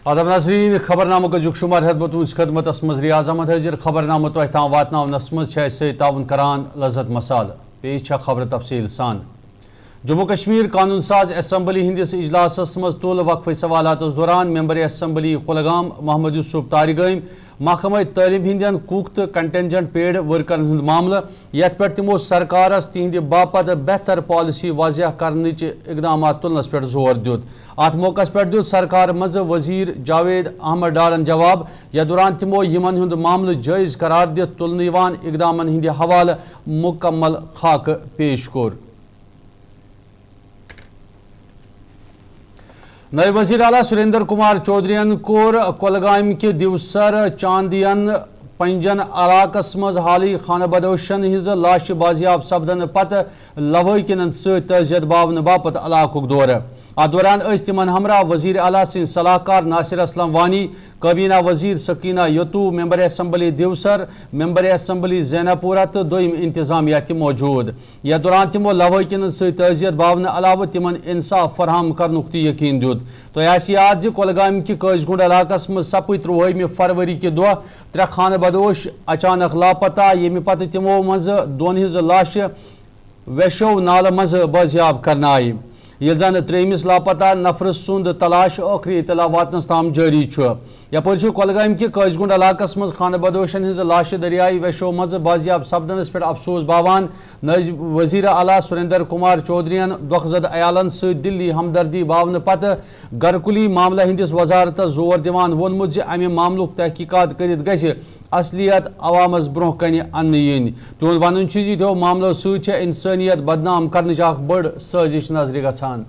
आदाब नाज़रीन खबरनामा का शुमार हदबत खदमत मज़र आज़मत हाजिर खबरनामा तो ताम वातनावनस मज़ ताउन करान लज़्ज़त मसाल पेश खबर तफसील सान। जम्मू कश्मीर कानून साज असम्बली हिंदिस इजलास मज तुल वक्फ सवालात दौरान मेंबर असम्बली कुलगाम मोहम्मद यूसुफ तारिगम महकमा तालीम हिंदन कुक तो कंटेंजेंट पेड वर्करन हुंद मामला यथ पे तमो सरकारस तिहंद बापत बेहतर पॉलिसी वाज़ह करनच इकदाम तुलनस पे जोर दित। अत मौका पे दित सरकार मज वजीर जावेद अहमद डारन जवाब यथ दौरान तमो यमन हुंद मामल जायज करार दित तुलन यवान इकदामन हिंद हवाले मुकम्मल खाक पेश कोर। नए वज़ीर आला सुरेंद्र कुमार चौधरीन कोर कुलगाम के दिवसर चांदियन पंजन इलाकस मज हाली खाना बदोशन हिज लाश बाजियाब सपदन पत लवकिन तजियत बावन बापत इलाकुक दौर। अत दौरान तिमन हमरा वज़ीर आला सिंद सलाहकार नासिर असलम वानी काबीना वज़ीर Sakina Itoo member assembly Devsar member assembly Zainapora तो दोम इंतजामिया ति मौजूद। यथ दौरान तमो लवकिन तजियत बावन अलाव तिमन इंसाफ फराहम करनुक यकीन दित। तो याद कुलगाम कि काजगुंड इलाकस मज सप 23 फरवरी के दह 3 खाना बदोश अचानक लापता यमि पत तमो मज दोन हिज लाश वेशो नाल मज बाजियाब करना आई ये जन 3 लापता नफर सुंद तलाश आखिरी इतला वातनस ताम जारी यपर कुलगाम कि काजगुंड इलाकस मज खाना बदोशन हिज लाश दरियाई वेशो मज बाजियाब सपदनस पे अफसोस बावान वज़ीर आला सुरेंद्र कुमार चौधरीन दुखजद अयालन सत दिल्ली हमदर्दी बावन पत गरकुली मामला हिंदिस वजारत जोर दिवान वोनमुत ज अमे मामलुक तहकीकात करित गछि असलियत अवामस ब्रोह कन अन्न यन। तुहद वन जो मामलों सत इंसानियत बदनाम करने बड़ साजिश नजर गछान।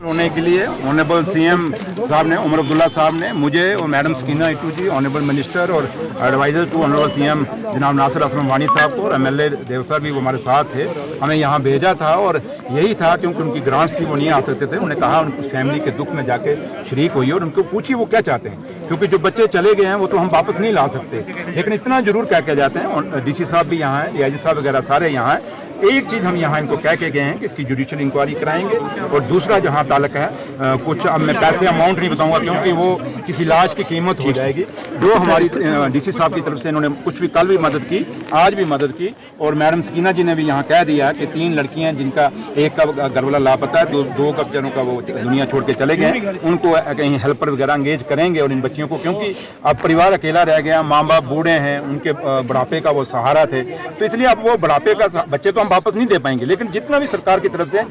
होने के लिए ऑनरेबल सीएम साहब ने उमर अब्दुल्ला साहब ने मुझे और मैडम सकीना यतू जी ऑनरेबल मिनिस्टर और एडवाइजर टू ऑनरेबल सीएम जनाब नासिर असलम वानी साहब को और एमएलए देव सर भी वो हमारे साथ थे हमें यहाँ भेजा था और यही था क्योंकि उनकी ग्रांट्स थी वो नहीं आ सकते थे। उन्होंने कहा उनकी फैमिली के दुख में जाके शरीक हुई और उनको पूछी वो क्या चाहते हैं क्योंकि जो बच्चे चले गए हैं वो तो हम वापस नहीं ला सकते लेकिन इतना जरूर कह के जाते हैं। और डीसी साहब भी यहाँ है डीआईजी साहब वगैरह सारे यहाँ हैं। एक चीज़ हम यहाँ इनको कह के गए हैं कि इसकी जुडिशियल इंक्वायरी कराएंगे और दूसरा जहाँ ताल्लुक है कुछ अब मैं पैसे अमाउंट नहीं बताऊंगा क्योंकि वो किसी लाश की कीमत हो जाएगी। जो हमारी डीसी साहब की तरफ से इन्होंने कुछ भी कल भी मदद की आज भी मदद की और मैडम सकीना जी ने भी यहाँ कह दिया कि 3 लड़कियाँ जिनका एक का घरवाला लापता है दो का जनों का वो दुनिया छोड़ के चले गए उनको कहीं हेल्पर वगैरह एंगेज करेंगे और इन बच्चियों को क्योंकि अब परिवार अकेला रह गया माँ बाप बूढ़े हैं उनके बुढ़ापे का वो सहारा थे तो इसलिए अब वो बुढ़ापे का बच्चे तो हम वापस नहीं दे पाएंगे लेकिन जितना भी सरकार की तरफ से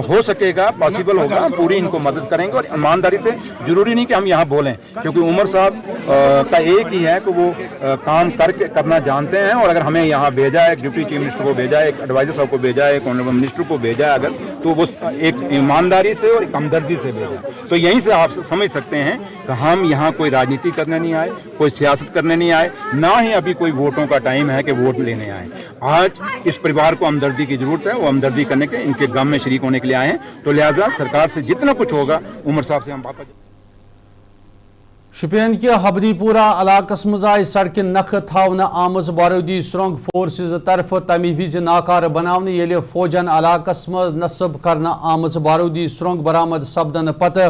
हो सकेगा पॉसिबल होगा पूरी इनको मदद करेंगे और ईमानदारी से। जरूरी नहीं कि हम यहाँ बोलें क्योंकि उमर साहब का एक ही है कि वो काम करना जानते हैं और अगर हमें यहाँ भेजा है डिप्टी चीफ मिनिस्टर को भेजा है एक एडवाइजर साहब को भेजा है एक ऑनरेबल मिनिस्टर को भेजा है अगर तो वो एक ईमानदारी से और एक हमदर्दी से भेजा। तो यहीं से आप समझ सकते हैं कि हम यहाँ कोई राजनीति करने नहीं आए कोई सियासत करने नहीं आए ना ही अभी कोई वोटों का टाइम है कि वोट लेने आए। आज इस परिवार को हमदर्दी की जरूरत है वो हमदर्दी करने के इनके गम में शरीक होने के लिए आए हैं तो लिहाजा सरकार से जितना कुछ होगा उमर साहब से हम वापस। शुपियन के हबरीपुरा इलाकस मज आय सड़क नख थावन आमज बारूदी सुरंग फोर्सेज तरफ तमी विज नाकार बनाने येले फौजन इलाकस मज नस्ब करना आमज बारूदी सुरंग बरामद सपदन पत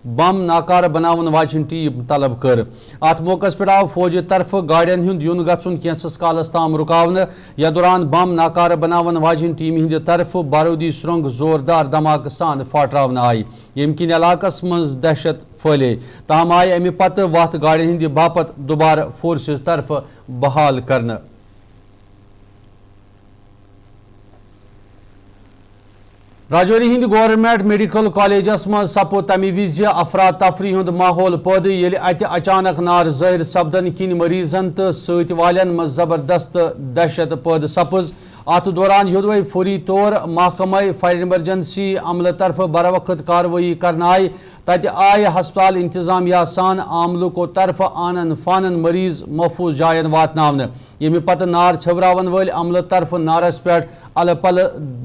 बम नाकार बनावन वाचिन टीम तलब कर। अत मौका पे आव फौज तरफ गाड़ियन हुंद युन गछुन कैंसस कालस ताम रुकावने या दौरान बम नाकार बनावन वाचिन टीम हिंद तरफ बारूदी सुरंग जोरदार धमाके सान फाटरावन आई यम किन इलाकस मज दहशत फैले ताम आय अमि पत वत गाड़ियन हिंद बापत दोबारा फोर्सेस तरफ बहाल करना। Rajouri Hind government medical colleges मज सपो तमी विज अफरा तफरी हुंद माहौल पैद येले अति अचानक नार जाहिर सपदन किन मरीजन तो सत वालन मज जबरदस्त दहशत पैद सपज। अत दौरान योदवे फौरी तौर महकमा फायर इमरजेंसी अमल तरफ बर वक्त कार्रवाई करना आई तत आय हस्पताल इंतजामिया सान आमलों को तरफ आनन फानन मरीज महफूज जायन वातनावने यमि पत नार छवरावन वल अमल तरफ नारस पे ال پل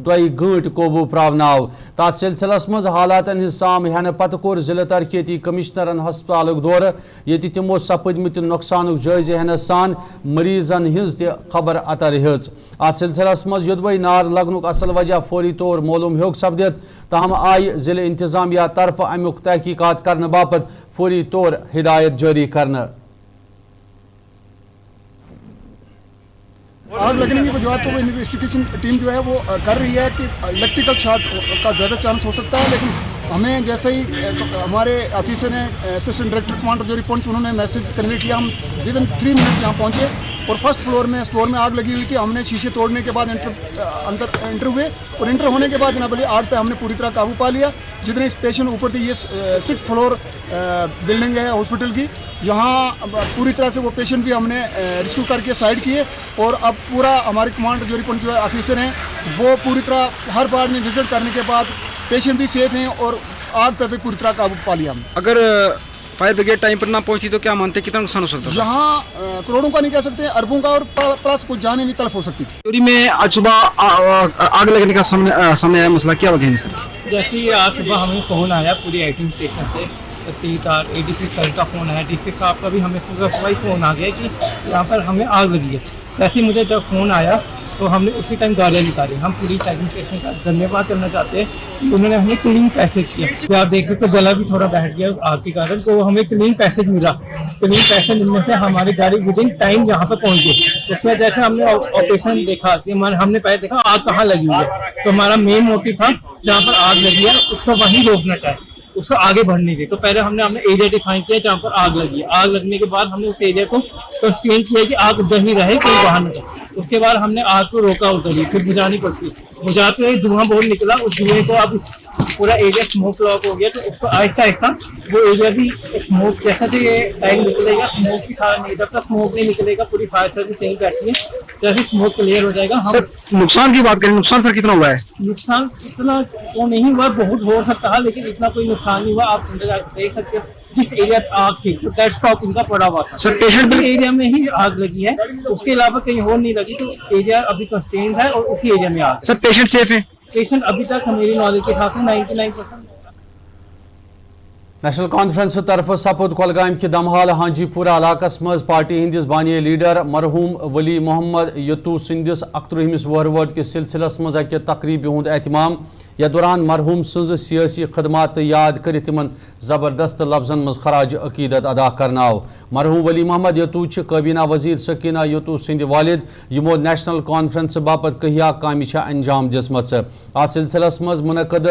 دوئی گھنٹ قوبو پراوناو تات سلسلس مز حالاتن ہز سام ہینہ پتہ کور ضلع ترقیتی کمشنرن ہسپتالک دور یتی تمو سپدمت نقصانک جائزہ ہینس سان مریضن ہز تہ خبر عطا رہز ات سلسلس مز یدوئی نار لگنک اصل وجہ فوری طور معلوم ہیوک سپدت تاہم آئی ضلع انتظامیہ طرف امیک تحقیقات کرنے باپت فوری طور ہدایت جاری کرنا آگ لگنے کی وجوہات تو وہ انویسٹیگیشن ٹیم جو ہے وہ کر رہی ہے کہ الیکٹریکل شارٹ کا زیادہ چانس ہو سکتا ہے لیکن ہمیں جیسے ہی ہمارے آفیسر نے اسسٹنٹ ڈائریکٹر کمانڈر جو رپورٹ ہنہوں نے میسج کنوے کیا ہم ودن 3 منٹ یہاں پہنچے اور فرسٹ فلور میں اسٹور میں آگ لگی ہوئی تھی ہم نے شیشے توڑنے کے بعد اندر انٹر ہوئے اور انٹر ہونے کے بعد جناب علی آگ پہ ہم نے پوری طرح قابو پا لیا جتنے پیشنٹ اوپر تھے یہ 6 فلور بلڈنگ ہے ہاسپٹل کی یہاں پوری طرح سے وہ پیشنٹ بھی ہم نے ریسکیو کر کے سائڈ کیے اور اب پورا ہمارے کمانڈر جو رپورٹ جو آفیسر ہیں وہ پوری طرح ہر بار میں وزٹ کرنے کے بعد پیشنٹ بھی سیف ہیں اور آگ پہ بھی پوری طرح قابو پا لیا ہم نے. اگر فائر بریگیڈ ٹائم پر نہ پہنچی تو کیا مانتے کتنا نقصان ہو سکتا ہے؟ یہاں کروڑوں کا نہیں کہہ سکتے اربوں کا اور پلس کچھ جانیں بھی تلف ہو سکتی تھی. چوری میں آج صبح آگ لگنے کا سامنے آیا مسئلہ کیا وجہ ہے سر؟ جیسے ہی آج صبح ہمیں فون آیا پوری ایٹنگ اسٹیشن سے تحصیلدار اے ڈی سی سر کا فون آیا ڈی سی صاحب کا بھی ہمیں صبح ہی فون آ گیا کہ یہاں پر ہمیں آگ لگی ہے. ویسے ہی مجھے جب فون آیا تو ہم نے اسی ٹائم گاڑیاں نکالی. ہم پوری ایڈمنسٹریشن کا دھنیہ واد کرنا چاہتے ہیں کہ انہوں نے ہمیں کلین پیسج کیا. تو آپ دیکھ سکتے گلا بھی تھوڑا بیٹھ گیا آگ کے کارن تو ہمیں کلین پیسج ملا. کلین پیسج ملنے سے ہماری گاڑی ودن ٹائم یہاں پر پہنچ گئی. اس میں جیسے ہم نے آپریشن دیکھا کہ ہم نے پہلے دیکھا آگ کہاں لگی ہوئی ہے تو ہمارا مین موٹو تھا جہاں پر آگ لگی ہے اس کو وہیں روکنا چاہیے اس کو آگے بڑھنے کے. تو پہلے ہم نے ایریا ڈیفائن کیا جہاں پر آگ لگی ہے. آگ لگنے کے بعد ہم نے اس ایریا کو کنسٹرین کیا کہ آگ ادھر ہی رہے کوئی باہر نہ جائے. اس کے بعد ہم نے آگ کو روکا ادھر ہی پھر بجھانی پڑتی. بجھاتے ہوئے دھواں بہت نکلا. اس دھوئیں کو اب پورا ایریا اسموک لاک ہو گیا تو اس کو آہستہ آہستہ وہ ایریا بھی اسموک جیسا کہ یہ ٹائم نکلے گا اسموک بھی کھا نہیں. جب تک اسموک نہیں نکلے گا پوری فائر سروس یہیں بیٹھی ہے. جیسے اسموک کلیئر ہو جائے گا. سر نقصان کی بات کریں نقصان سر کتنا ہوا ہے؟ نقصان اتنا تو نہیں ہوا بہت ہو سکتا ہے لیکن اتنا کوئی نقصان نہیں ہوا. آپ دیکھ سکتے ہیں جس ایریا آگ تھی تو ڈیڈ اسٹاک ان کا پڑا ہوا تھا. سر پیشنٹ ایریا میں ہی آگ لگی ہے اس کے علاوہ کہیں اور نہیں لگی. تو ایریا ابھی کنسٹرینڈ ہے اور اسی ایریا میں آگ. سر پیشنٹ سیف ہیں؟ پیشنٹ ابھی تک میری نالج کے حساب سے 99%. نیشنل کانفرنس طرف سپود کولگام کہ دمحال ہانجی پورہ علاقہ مز پارٹی ہندس بانی لیڈر مرحوم ولی محمد یتو سندس 71 وہروٹ کس سلسلس مز اکہ تقریب ہند اہتمام. یا دوران مرحوم سز سیاسی خدمات یاد کر تمن زبردست لفظن مز خراج عقیدت ادا کرناو. مرحوم ولی محمد یتو کابینہ وزیر سکینہ یتو سند والد یمو نیشنل کانفرنس باپت کہیا کامہ انجام دسمت. ات سلسلس مز منعقد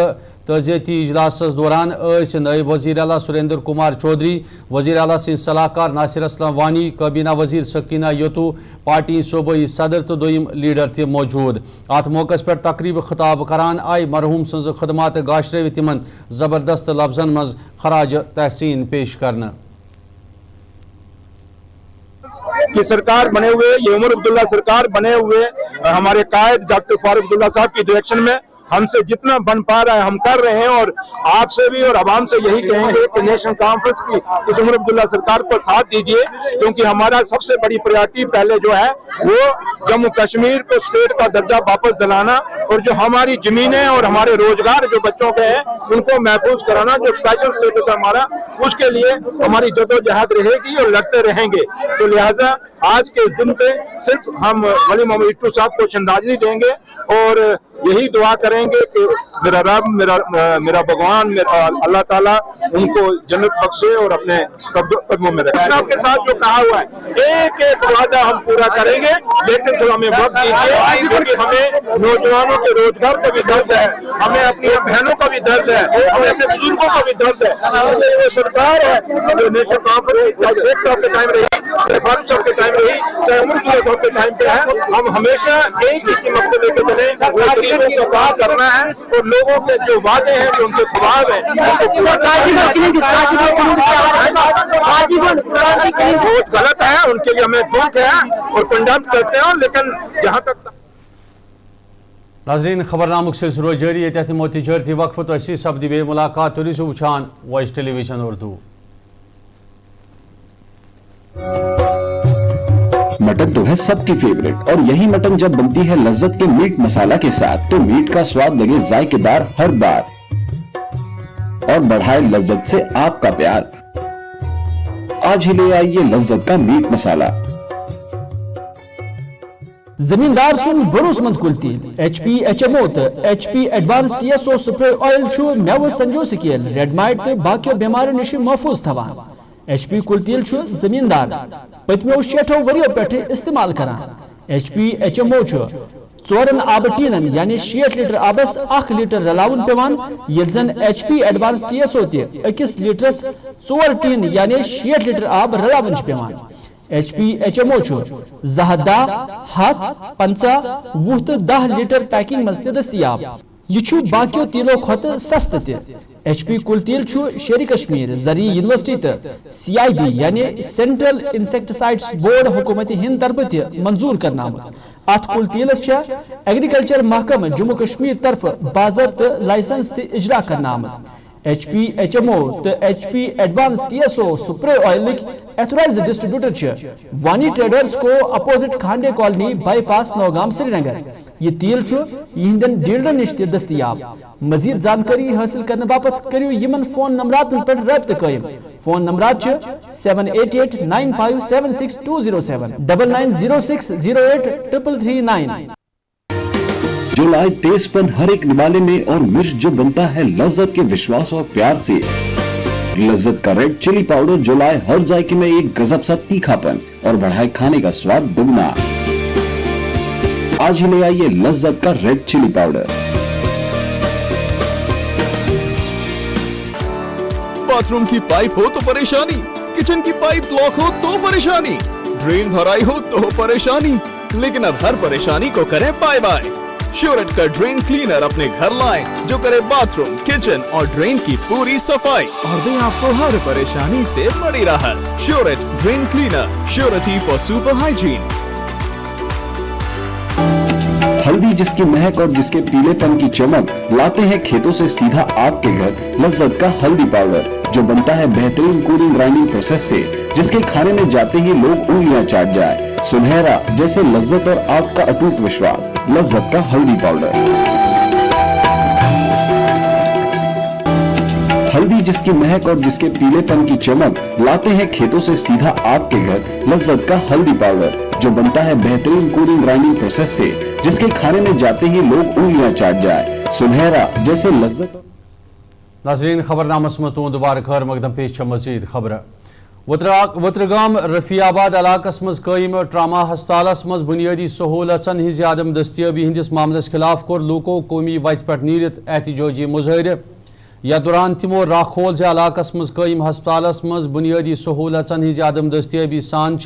تعزیتی اجلاس دوران نائب وزیر اعلیٰ سریندر کمار چودھری وزیر اعلیٰ سند صلاحکار ناصر اسلم وانی کابینہ وزیر سکینہ یتو پارٹی صوبائی صدر تو دویم لیڈر تہ موجود. ات موقع پر تقریب خطاب کران آئی مرحوم سز خدمات گاشرو تمن زبردست لفظن مز خراج تحسین پیش کرنا. کہ سرکار بنے ہوئے یہ عمر عبداللہ سرکار بنے ہوئے ہمارے قائد ڈاکٹر فاروق عبداللہ صاحب کی ڈائریکشن میں ہم سے جتنا بن پا رہا ہے ہم کر رہے ہیں. اور آپ سے بھی اور عوام سے یہی کہیں گے کہ نیشنل کانفرنس کی اس عمر عبداللہ سرکار پر ساتھ دیجیے کیونکہ ہمارا سب سے بڑی پریارٹی پہلے جو ہے وہ جموں کشمیر کو اسٹیٹ کا درجہ واپس دلانا اور جو ہماری زمینیں اور ہمارے روزگار جو بچوں کے ہیں ان کو محفوظ کرانا. جو اسپیشل اسٹیٹس ہے ہمارا اس کے لیے ہماری جدوجہد رہے گی اور لڑتے رہیں گے. تو لہٰذا آج کے اس دن پہ صرف ہم ولی محمد یتو صاحب کو شرਧਾਂਜਲੀ دیں گے اور یہی دعا کریں گے کہ میرا رب میرا بھگوان اللہ تعالیٰ ان کو جنت بخشے اور اپنے قدموں میں رکھے. اسلام کے ساتھ جو کہا ہوا ہے ایک ایک وعدہ ہم پورا کریں گے لیکن تو ہمیں وقت دیجیے کیونکہ ہمیں نوجوانوں کے روزگار کا بھی درد ہے, ہمیں اپنی بہنوں کا بھی درد ہے, ہمیں اپنے بزرگوں کا بھی درد ہے. یہ سرکار ہے جو نیشنل کانفرنس شیخ صاحب کے ٹائم رہی فاروق صاحب کے ٹائم رہی عمر عبداللہ صاحب کے ٹائم پہ ہے. ہم ہمیشہ ایک ہی مقصد لے کے چلیں وہ غریبوں کو کام کرنا ہے اور لوگوں کے جو وعدے ہیں جو ان کے خواب ہیں بہت غلط ہے. ان کے لیے ہمیں دکھ ہے اور کنڈم کرتے ہیں لیکن یہاں تک. ناظرین خبرنامک سلسلہ جاری ہے تحت تجارتی وقف تو اسی سپدی بے ملاقات تو رسو وچھان وائس ٹیلی ویژن اردو. मटन तो है सबकी फेवरेट और यही मटन जब बनती है लज्जत के मीट मसाला के साथ तो मीट का स्वाद लगे जायकेदार हर बार और बढ़ाए लज्जत से आपका प्यार। आज ही ले आइए लज्जत का मीट मसाला। जमींदार सुन भरोसमंद कुल तेल HP HMO तो HP advance TSO spray oil छु मेव संजो स्केल रेड माइट तो बाकी बीमारियों निश महफूज थवान। HP कुल तेल छु जमींदार पतमो 60 वरियो पेठे इस्तेमाल करान। HP HMO छु 4 आब टीनन यानी 60 लीटर आबस 1 लीटर रलाउन पेवान येल जन HP एडवांस TSO ते 1 लीटरस 4 टीन यानी 60 लीटर आब रलाउन पेवान। HP HMO छु जहदा हाथ पंचा वुह तो 10 लीटर पैकिंग मस्ते दस्तियाब। ये छु बाकियों तेलों खत सस्त ते। HP कुल तेल छु शेरी कश्मीर जरी यूनिवर्सिटी ते CIB यानी सेंट्रल इंसेक्टिसाइड्स बोर्ड हुकूमती हिंद तरफ ते मंजूर करना अत कुल तेलस छा एग्रीकल्चर महकम जम्मू कश्मीर तरफ बाज़ाब्त लाइसेंस ते इजरा करना HP HMO तो HP एडवांस TSO सुप्रे ऑयल एथोराइज्ड डिस्ट्रीब्यूटर छ वानी ट्रेडर्स को opposite Khande colony bypass Naugam Srinagar. ये तेल छु यहिंदन डीलर निश ते दस्तयाब। मजीद जानकारी हासिल करने बापत करियो यमन फोन नंबरातन पर राब्ते कायम। फोन नंबरात छ 7895762207 9906083339। जो लाए तेजपन हर एक निवाले में और मिर्च जो बनता है लज्जत के विश्वास और प्यार से। लज्जत का रेड चिली पाउडर जो लाए हर जायके में एक गजब सा तीखापन और बढ़ाए खाने का स्वाद दुगना। आज ही ले आइए लज्जत का रेड चिली पाउडर। बाथरूम की पाइप हो तो परेशानी, किचन की पाइप ब्लॉक हो तो परेशानी, ड्रेन भराई हो तो परेशानी, लेकिन अब हर परेशानी को करें बाय बाय। श्योरेट का ड्रेन क्लीनर अपने घर लाएं जो करे बाथरूम, किचन और ड्रेन की पूरी सफाई और दे आपको हर परेशानी से बड़ी राहत। श्योरेट drain cleaner, surety for super hygiene. हल्दी जिसकी महक और जिसके पीलेपन की चमक लाते हैं खेतों से सीधा आपके घर लज्जत का हल्दी पाउडर जो बनता है बेहतरीन कूलिंग ग्राइंडिंग प्रोसेस से, जिसके खाने में जाते ही लोग उंगलियां चाट जाए। सुनहरा जैसे लज्जत और आपका अटूट विश्वास लज्जत का हल्दी पाउडर। हल्दी जिसकी महक और जिसके पीलेपन की चमक लाते हैं खेतों से सीधा आपके घर लज्जत का हल्दी पाउडर जो बनता है बेहतरीन कूलिंग ग्राइंडिंग प्रोसेस से, जिसके खाने में जाते ही लोग उंगलियां चाट जाए। सुनहरा जैसे लज्जत। नाज़रीन खबरनामस में तो दोबारा खैर मकदम पेश मजीद खबर। वत्रगाम रफियाबाद इलाकस मज कायम ट्रामा हस्पतालस मज बुनियादी सहूलतन हिज आदम दस्तियाबी हंदिस मामलस खिलाफ कोर लूको कौमी वत पे नीरित एहतजाजी मुजाहरे। या दौरान तिमो राखोल इलाकस मज कायम हस्पतालस मज बुनियादी सहूलतन हिज आदम दस्तियाबी सान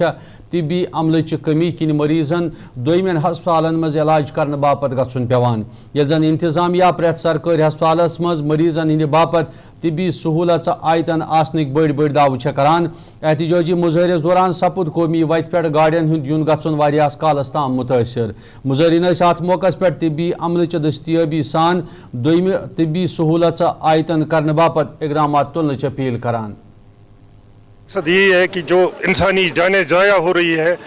तिबी अमलच कमी किन मरीजन दोयमन हस्पतालन मज इलाज करने बापत गछुन पेवान। ये जन इंतजामिया प्रेथ सरकारी हस्पतालस मज मरीजन हिंद बापत तिबी सहूलत आयतन आसनिक बड़ बड़ दाव करान। एहतजाजी मुजाहरस दौरान सपुद कौमी वत पे गाड़ियन हुंद युन गछुन वारियास कालस ताम मुतासर। मुजाहरीन अत मौकस पे तिबी अमलच दस्तियाबी सान दोयम तिबी सहूलत आयतन करने बापत इकदाम तुलने अपील करान। मकसद ये है कि जो इंसानी जानें ज़ाया हो रही है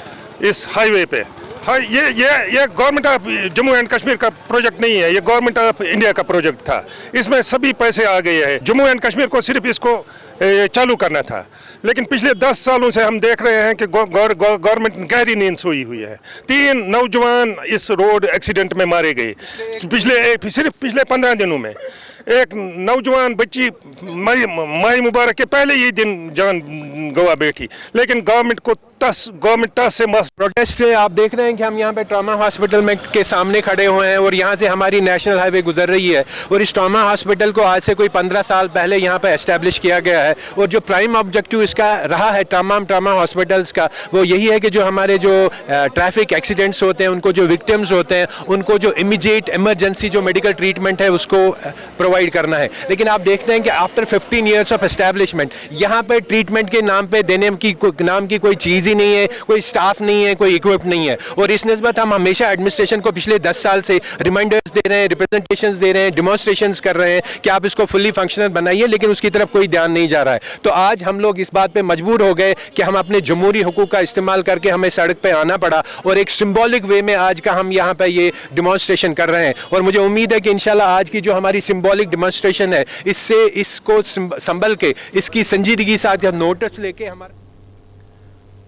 इस हाईवे पे, हाँ ये government of Jammu and Kashmir का प्रोजेक्ट नहीं है, ये गवर्नमेंट ऑफ इंडिया का प्रोजेक्ट था। इसमें सभी पैसे आ गए हैं, जम्मू एंड कश्मीर को सिर्फ इसको चालू करना था। लेकिन पिछले 10 सालों से हम देख रहे हैं कि गवर्नमेंट गहरी नींद सोई हुई है। 3 नौजवान इस रोड एक्सीडेंट में मारे गए सिर्फ पिछले 15 दिनों में। एक नौजवान बच्ची माई मुबारक के पहले ही दिन जान गवा बैठी, लेकिन गवर्नमेंट टस से मस्त प्रोटेस्ट है। आप देख रहे हैं कि हम यहाँ पे ट्रॉमा हॉस्पिटल में के सामने खड़े हुए हैं और यहाँ से हमारी नेशनल हाईवे गुजर रही है और इस ट्रॉमा हॉस्पिटल को आज से कोई 15 साल पहले यहाँ पे एस्टेब्लिश किया गया है और जो प्राइम ऑब्जेक्टिव इसका रहा है ट्रॉमा हॉस्पिटल्स का वो यही है कि जो हमारे जो ट्रैफिक एक्सीडेंट्स होते हैं उनको जो विक्टिम्स होते हैं उनको जो इमीडिएट इमरजेंसी जो मेडिकल ट्रीटमेंट है उसको प्रोवाइड करना है। लेकिन आप देखते हैं कि आफ्टर 15 ईयर्स ऑफ एस्टेब्लिशमेंट यहाँ पे ट्रीटमेंट के नाम पे देने की नाम की कोई चीज़ बिजी नहीं है, कोई स्टाफ नहीं है, कोई इक्विप नहीं है। और इस निस्बत हम हमेशा एडमिनिस्ट्रेशन को पिछले 10 साल से रिमाइंडर्स दे रहे हैं, रिप्रेजेंटेशंस दे रहे हैं, डिमॉन्स्ट्रेशंस कर रहे हैं कि आप इसको फुल्ली फंक्शनल बनाइए, लेकिन उसकी तरफ कोई ध्यान नहीं जा रहा है। तो आज हम लोग इस बात पे मजबूर हो गए कि हम अपने जमहूरी हुकूक का इस्तेमाल करके हमें सड़क पे आना पड़ा, और एक सिंबॉलिक वे में आज का हम यहाँ पे ये डिमॉन्स्ट्रेशन कर रहे हैं। और मुझे उम्मीद है कि इंशाल्लाह आज की जो हमारी सिंबॉलिक डिमॉन्स्ट्रेशन है, इससे इसको संभल के, इसकी संजीदगी साथ या नोटिस लेके हमारे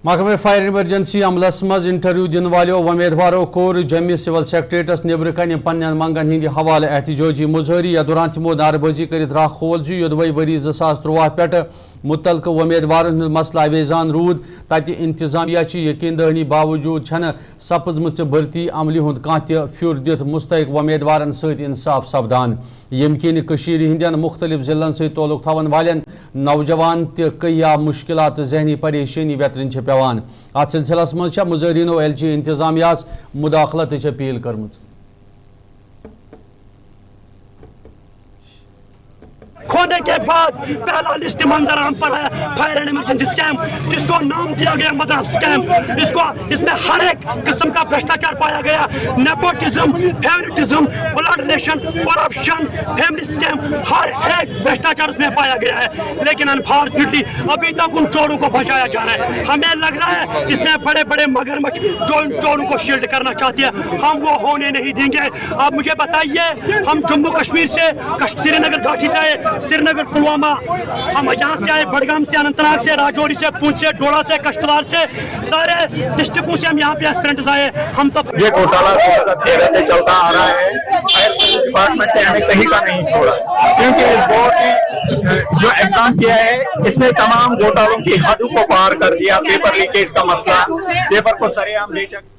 महकमे फायर इमरजेंसी अमलस मज इंटरव्यू दिन वालों उम्मीदवारों core Jammu civil secretaries neighbour कन पन्न मंगन हंद हवाले एहतजाजी मुजाहरी या दौरान तमो नारबाजी कर राह खोल योदवे वरी 2013 पे मुतलक उम्मीदवार मसला अवेजान रूद तत इंतजामिया यकीन दहनी बावजूद छन सपजम भर्ती अमली हुंद कह फ्युर दित मुस्तक उम्मीदवार सत इंसाफ सपदान यम किन हंदन मुख्तलिफ जिलन से तल्लुक थवन वालन नौजवान तया मुश्किलात जहनी परेशानी वेतरन पेवान। अत सिलसिलस मज मुजाहरीनो LG इंतजामियास मुदाखलत अपील कर्म। खोने के बाद पहला लिस्ट मंजर आम पर है फायर एंड इमरजेंसी स्कैम, जिसको नाम दिया गया मदर स्कैम। इसमें हर एक किस्म का भ्रष्टाचार पाया गया, nepotism, favouritism, blood relation, corruption, family scam, हर एक भ्रष्टाचार उसमें पाया गया है। लेकिन अनफॉर्चुनेटली अभी तक उन चोरों को बचाया जा रहा है। हमें लग रहा है इसमें बड़े बड़े मगरमच्छ जो इन चोरों को शील्ड करना चाहती है, हम वो होने नहीं देंगे। आप मुझे बताइए, हम जम्मू कश्मीर से, श्रीनगर घाटी से आए, श्रीनगर, पुलवामा, हम यहाँ से आए, बडगाम से, अनंतनाग से, राजौरी से, पूंछ से, डोडा से, कश्तवाड़ से, सारे डिस्ट्रिक्टों से हम यहाँ पे एस्पिरेंट्स आए। हम तो ये घोटाला 2013 से चलता आ रहा है। फायर सर्विस डिपार्टमेंट ने हमें कहीं का नहीं छोड़ा, क्योंकि इस बोर्ड ने जो एग्जाम किया है इसमें तमाम घोटालों की हदों को पार कर दिया। पेपर लीकेज का मसला, पेपर को सरेआम बेचक।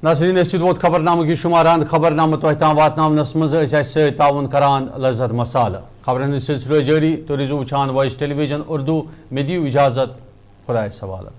नाज़रीन बहुत खबरनामे की शुमारान खबरनामा तोह ताम वातनावनस मज ताउन करान लज्जत मसाल। खबरन हंद सिलसिलो जारी तो रिजु वुचान वॉइस टेलीविजन उर्दू। मे दियो इजाजत, खुदा सवाल।